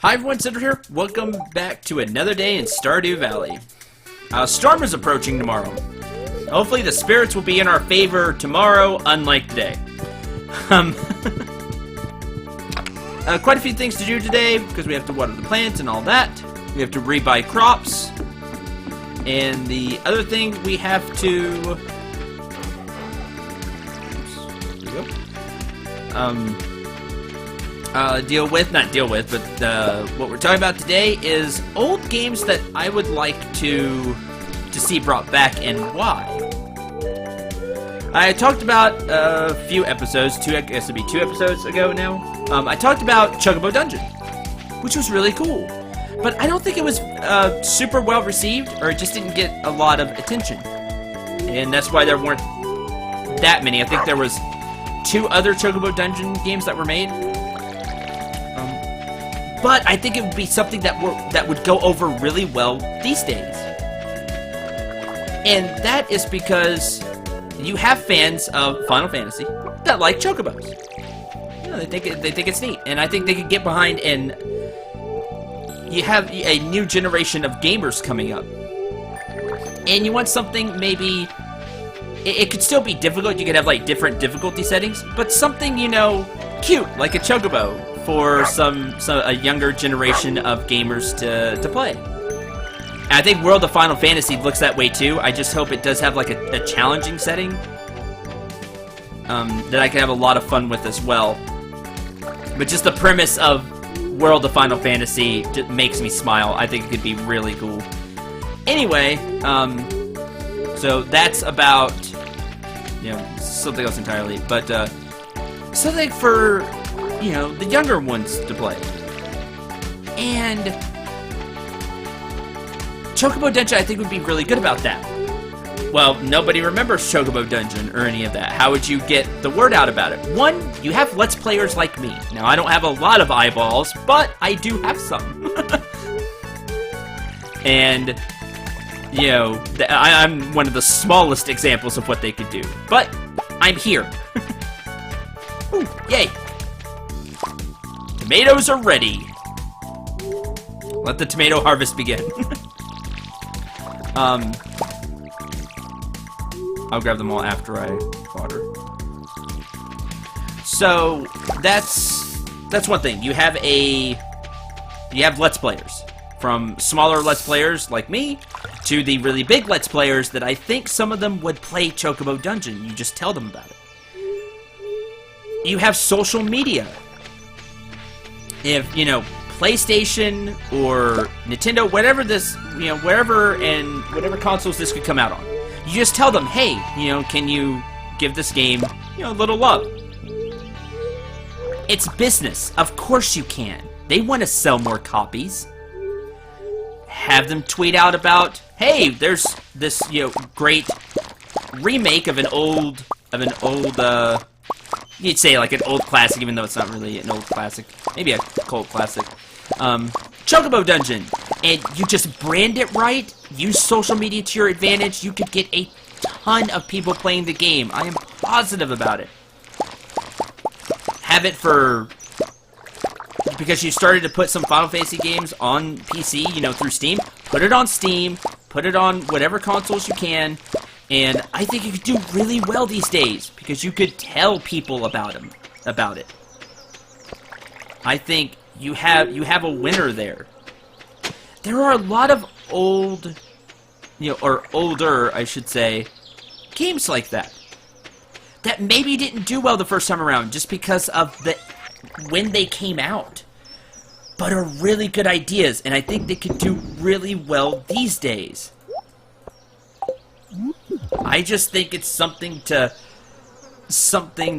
Hi everyone, Cendril here. Welcome back to another day in Stardew Valley. Storm is approaching tomorrow. Hopefully the spirits will be in our favor tomorrow, unlike today. Quite a few things to do today, because we have to water the plants and all that. We have to rebuy crops. And the other thing we have to... Oops, there we go. What we're talking about today is old games that I would like to see brought back and why. I talked about a few episodes, I guess it'd be 2 episodes ago now. I talked about Chocobo Dungeon, which was really cool. But I don't think it was super well received, or it just didn't get a lot of attention. And that's why there weren't that many. I think there was 2 other Chocobo Dungeon games that were made. But I think it would be something that would go over really well these days. And that is because you have fans of Final Fantasy that like Chocobos. You know, they think it's neat, and I think they could get behind. And you have a new generation of gamers coming up, and you want something maybe. It could still be difficult. You could have like different difficulty settings, but something, you know, cute like a Chocobo for a younger generation of gamers to play. And I think World of Final Fantasy looks that way too. I just hope it does have like a challenging setting that I can have a lot of fun with as well. But just the premise of World of Final Fantasy just makes me smile. I think it could be really cool. Anyway, so that's about, you know, something else entirely. But something for, you know, the younger ones to play. And Chocobo Dungeon, I think, would be really good about that. Well, nobody remembers Chocobo Dungeon or any of that. How would you get the word out about it? One, you have Let's Players like me. Now, I don't have a lot of eyeballs, but I do have some. And, you know, I'm one of the smallest examples of what they could do. But I'm here. Ooh, yay. Tomatoes are ready. Let the tomato harvest begin. I'll grab them all after I water. So that's one thing. You have Let's Players, from smaller Let's Players like me to the really big Let's Players that I think some of them would play Chocobo Dungeon. You just tell them about it. You have social media. If, you know, PlayStation or Nintendo, whatever this, you know, whatever consoles this could come out on, you just tell them, hey, you know, can you give this game, you know, a little love? It's business. Of course you can. They want to sell more copies. Have them tweet out about, hey, there's this, you know, great remake of an old, you'd say like an old classic, even though it's not really an old classic. Maybe a cult classic. Chocobo Dungeon. And you just brand it right, use social media to your advantage, you could get a ton of people playing the game. I am positive about it. Have it for... Because you started to put some Final Fantasy games on PC, you know, through Steam. Put it on Steam, put it on whatever consoles you can. And I think you could do really well these days, because you could tell people about it. I think you have a winner there. There are a lot of old, you know, or older, I should say, games like that maybe didn't do well the first time around just because of when they came out, but are really good ideas, and I think they could do really well these days. I just think it's something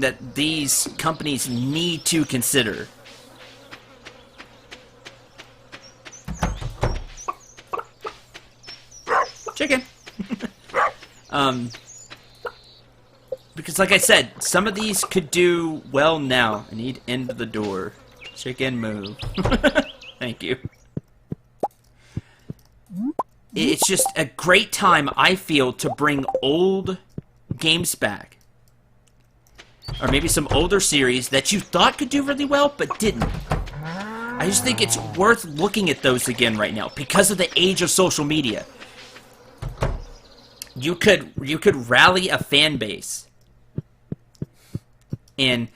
that these companies need to consider. Chicken. Because like I said, some of these could do well now. I need end the door. Chicken, move. Thank you. It's just a great time, I feel, to bring old games back. Or maybe some older series that you thought could do really well, but didn't. I just think it's worth looking at those again right now because of the age of social media. You could rally a fan base and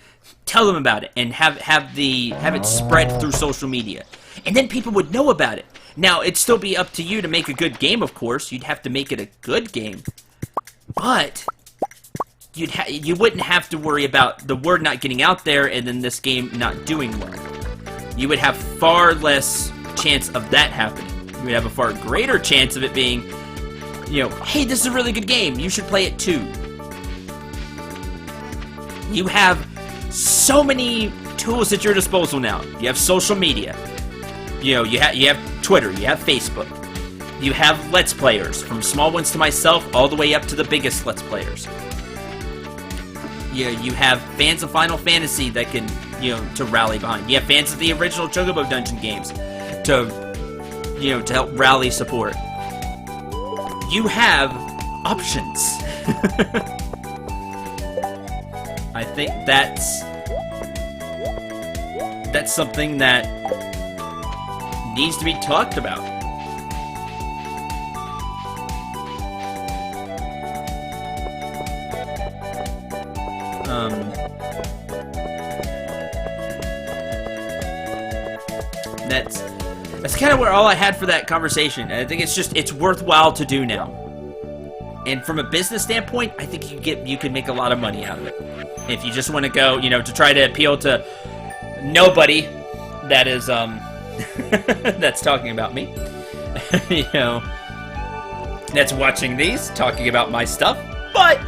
tell them about it and have it spread through social media, and then people would know about it. Now it'd still be up to you to make a good game, of course. You'd have to make it a good game, but you wouldn't have to worry about the word not getting out there and then this game not doing well. You would have far less chance of that happening. You would have a far greater chance of it being, hey, this is a really good game. You should play it too. You have so many tools at your disposal now. You have social media. You have Twitter. You have Facebook. You have Let's Players, from small ones to myself all the way up to the biggest Let's Players. You have fans of Final Fantasy that can, to rally behind. You have fans of the original Chocobo Dungeon games to help rally support. You have options. I think that's something that needs to be talked about. That's kind of where all I had for that conversation. I think it's worthwhile to do now. And from a business standpoint, I think you can make a lot of money out of it. If you just want to go, to try to appeal to nobody that is that's talking about me. That's watching these, talking about my stuff. But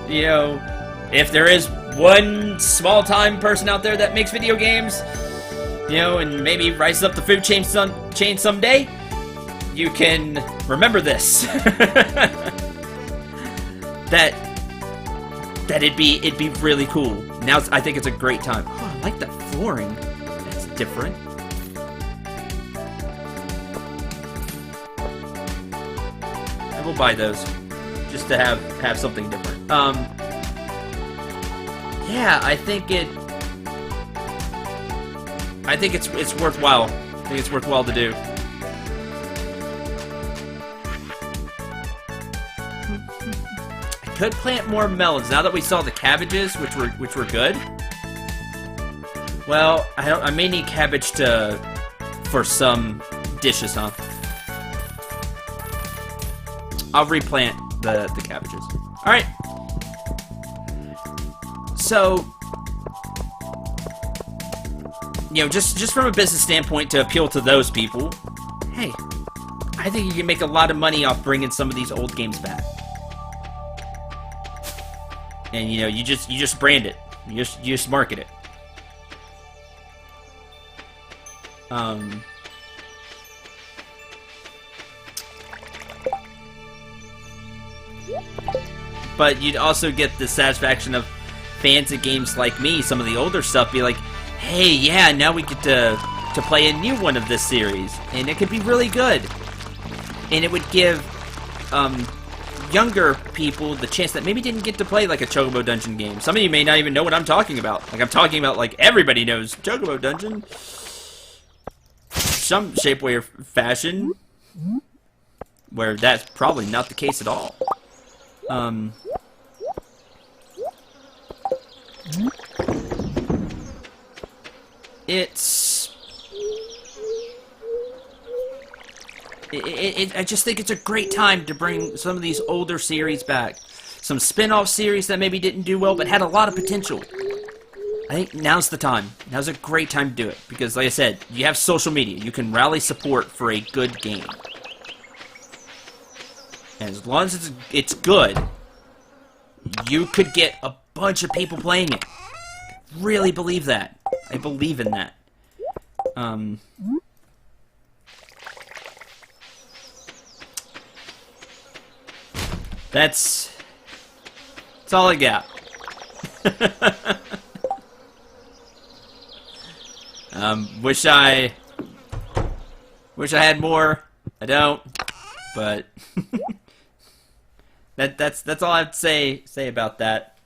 if there is one small-time person out there that makes video games, and maybe rises up the food chain someday, you can remember this. that it'd be really cool. Now I think it's a great time. Oh, I like that flooring. That's different. I will buy those just to have something different. Yeah, I think it's worthwhile. I think it's worthwhile to do. I could plant more melons now that we saw the cabbages, which were good. Well, I may need cabbage for some dishes, huh? I'll replant the cabbages. All right. So, just from a business standpoint, to appeal to those people, hey, I think you can make a lot of money off bringing some of these old games back. And you just brand it, you just market it. But you'd also get the satisfaction of fans of games like me, some of the older stuff, be like, hey, yeah, now we get to play a new one of this series, and it could be really good. And it would give younger people the chance that maybe didn't get to play like a Chocobo Dungeon game. Some of you may not even know what I'm talking about. Like, I'm talking about, like, everybody knows Chocobo Dungeon. Some shape, way, or fashion. Where that's probably not the case at all. I just think it's a great time to bring some of these older series back. Some spin-off series that maybe didn't do well, but had a lot of potential. I think now's the time. Now's a great time to do it. Because, like I said, you have social media. You can rally support for a good game. And as long as it's good, you could get a bunch of people playing it. I really believe that. I believe in that. That's all I got. Wish I had more. I don't, but that's all I have to say about that.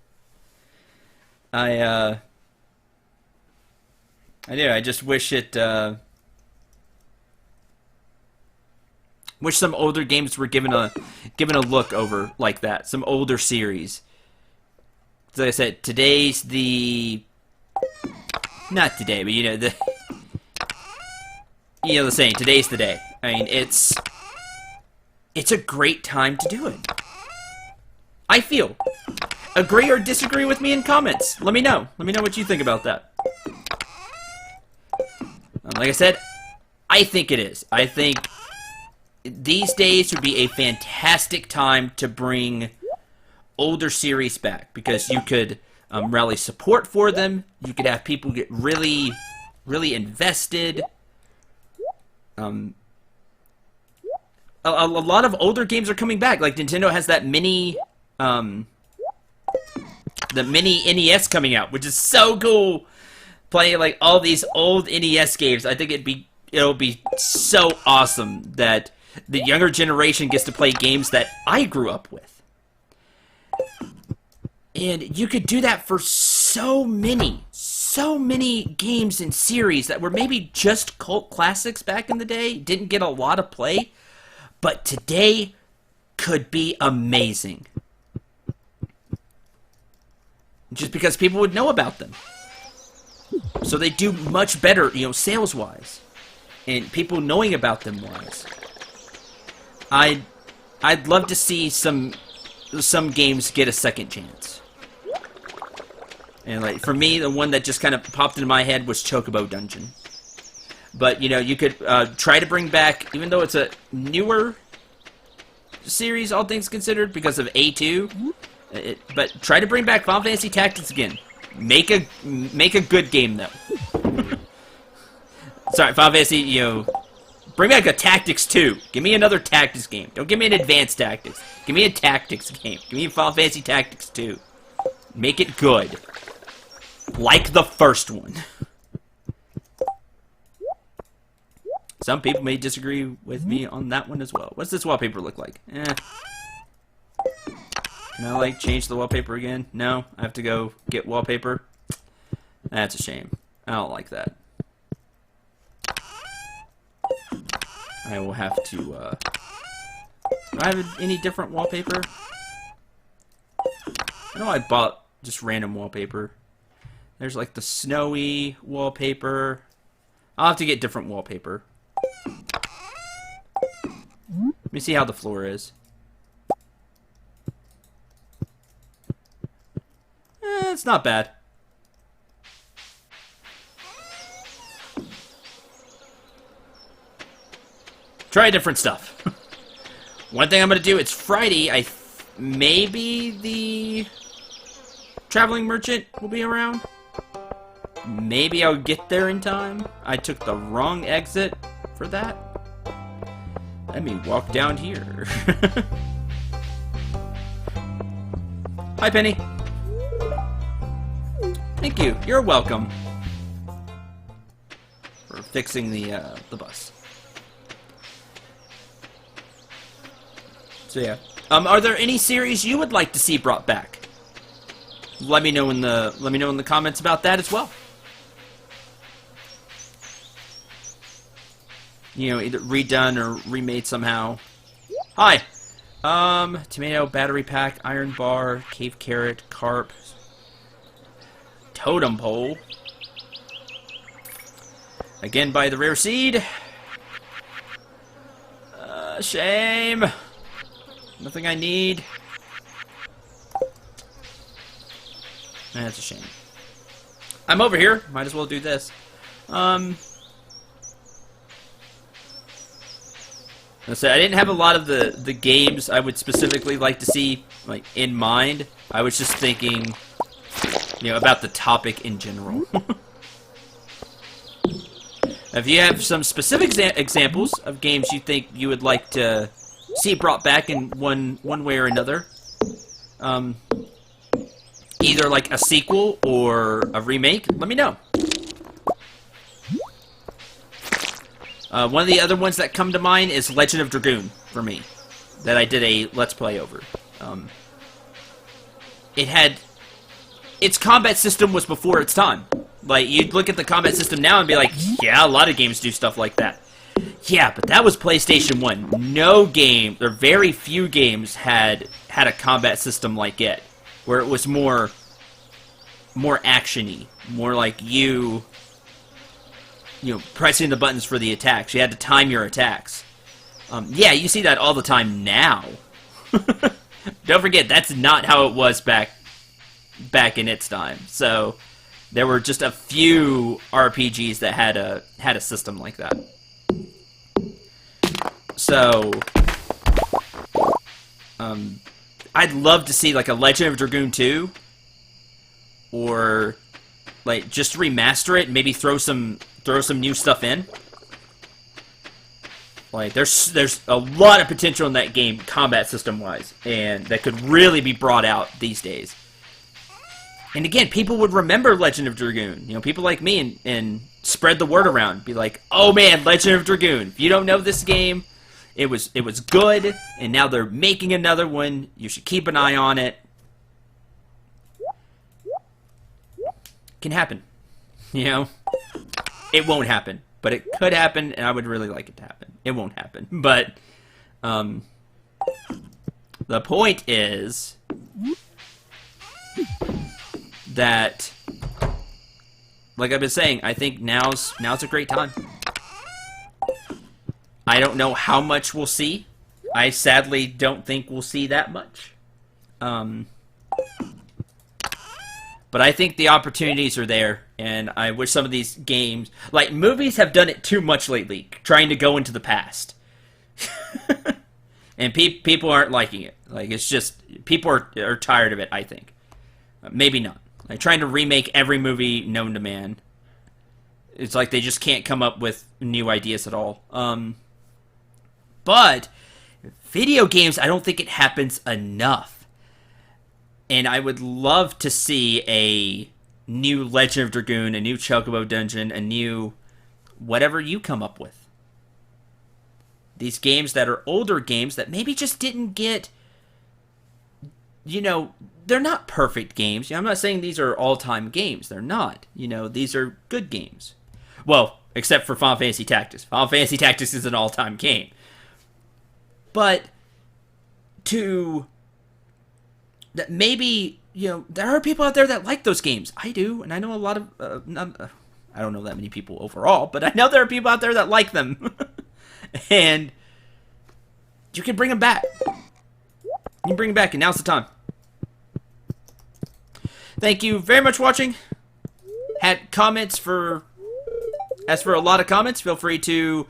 I do. I just wish it. Wish some older games were given a look over like that. Some older series. Like I said, today's the not today, but the the saying. Today's the day. I mean, it's a great time to do it. I feel. Agree or disagree with me in comments. Let me know. Let me know what you think about that. Like I said, I think it is. I think these days would be a fantastic time to bring older series back, because you could rally support for them. You could have people get really, really invested. A lot of older games are coming back. Like Nintendo has that mini, the mini NES coming out, which is so cool. Playing like all these old NES games, I think it'll be so awesome that the younger generation gets to play games that I grew up with. And you could do that for so many games and series that were maybe just cult classics back in the day, didn't get a lot of play, but today could be amazing. Just because people would know about them. So they do much better, sales-wise. And people knowing about them wise. I'd love to see some games get a second chance. And like for me, the one that just kind of popped into my head was Chocobo Dungeon. But you could try to bring back, even though it's a newer series, all things considered, because of A2. But try to bring back Final Fantasy Tactics again. Make a good game though. Sorry, Final Fantasy, bring back a Tactics 2. Give me another Tactics game. Don't give me an Advanced Tactics. Give me a Tactics game. Give me a Final Fantasy Tactics 2. Make it good. Like the first one. Some people may disagree with me on that one as well. What's this wallpaper look like? Can I, change the wallpaper again? No? I have to go get wallpaper? That's a shame. I don't like that. I will have to, do I have any different wallpaper? I know I bought just random wallpaper. There's, the snowy wallpaper. I'll have to get different wallpaper. Let me see how the floor is. It's not bad. Try different stuff. One thing I'm going to do, it's Friday. Maybe the traveling merchant will be around. Maybe I'll get there in time. I took the wrong exit for that. Let me walk down here. Hi, Penny. Thank you. You're welcome. For fixing the bus. So yeah. Are there any series you would like to see brought back? Let me know in the comments about that as well. Either redone or remade somehow. Hi. Tomato, battery pack, iron bar, cave carrot, carp, totem pole. Again by the rare seed. Shame. Nothing I need. That's a shame. I'm over here. Might as well do this. So I didn't have a lot of the games I would specifically like to see in mind. I was just thinking, about the topic in general. If you have some specific examples of games you think you would like to see brought back in one way or another, either a sequel or a remake, let me know. One of the other ones that come to mind is Legend of Dragoon, for me, that I did a Let's Play over. Its combat system was before its time. Like, you'd look at the combat system now and be like, yeah, a lot of games do stuff like that. Yeah, but that was PlayStation 1. No game, or very few games had a combat system like it, where it was more action-y, more like you know, pressing the buttons for the attacks. You had to time your attacks. Yeah, you see that all the time now. Don't forget, that's not how it was back in its time. So there were just a few RPGs that had a system like that. So I'd love to see like a Legend of Dragoon 2, or like just remaster it and maybe throw some new stuff in. Like, there's a lot of potential in that game, combat system-wise, and that could really be brought out these days. And again, people would remember Legend of Dragoon. You know, people like me, and spread the word around. Be like, oh man, Legend of Dragoon. If you don't know this game, it was good, and now they're making another one. You should keep an eye on it. Can happen. You know? It won't happen. But it could happen, and I would really like it to happen. It won't happen. But the point is that, like I've been saying, I think now's a great time. I don't know how much we'll see. I sadly don't think we'll see that much. But I think the opportunities are there, and I wish some of these games... Like, movies have done it too much lately, trying to go into the past. And people aren't liking it. Like, it's just... People are tired of it, I think. Maybe not. Like, trying to remake every movie known to man. It's like they just can't come up with new ideas at all. But, video games, I don't think it happens enough. And I would love to see a new Legend of Dragoon, a new Chocobo Dungeon, a new whatever you come up with. These games that are older games that maybe just didn't get, you know, they're not perfect games. You know, I'm not saying these are all-time games. They're not. You know, these are good games. Well, except for Final Fantasy Tactics. Final Fantasy Tactics is an all-time game. But that maybe, you know, there are people out there that like those games. I do, and I know a lot of, I don't know that many people overall, but I know there are people out there that like them. And you can bring them back. You can bring them back, and now's the time. Thank you very much for watching. Had comments as for a lot of comments, feel free to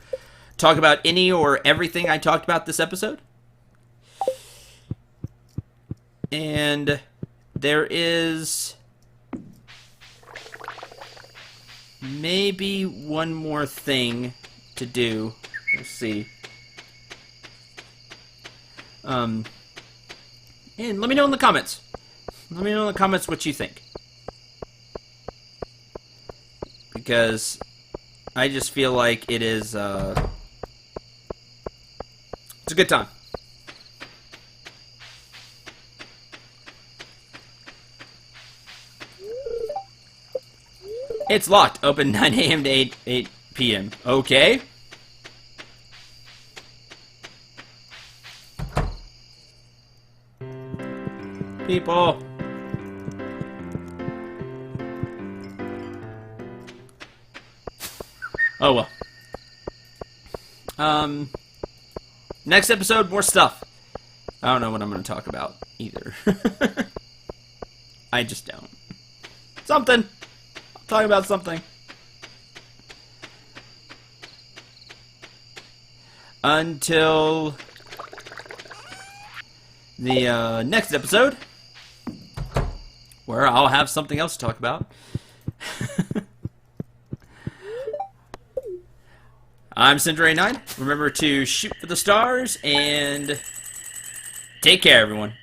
talk about any or everything I talked about this episode. And there is maybe one more thing to do. Let's see. And let me know in the comments. Let me know in the comments what you think. Because I just feel like it is, it's a good time. It's locked. Open 9 a.m. to 8 p.m. Okay. People. Oh well. Next episode, more stuff. I don't know what I'm going to talk about either. I just don't. Something. Talking about something. Until the next episode, where I'll have something else to talk about. I'm Cendril. Remember to shoot for the stars and take care, everyone.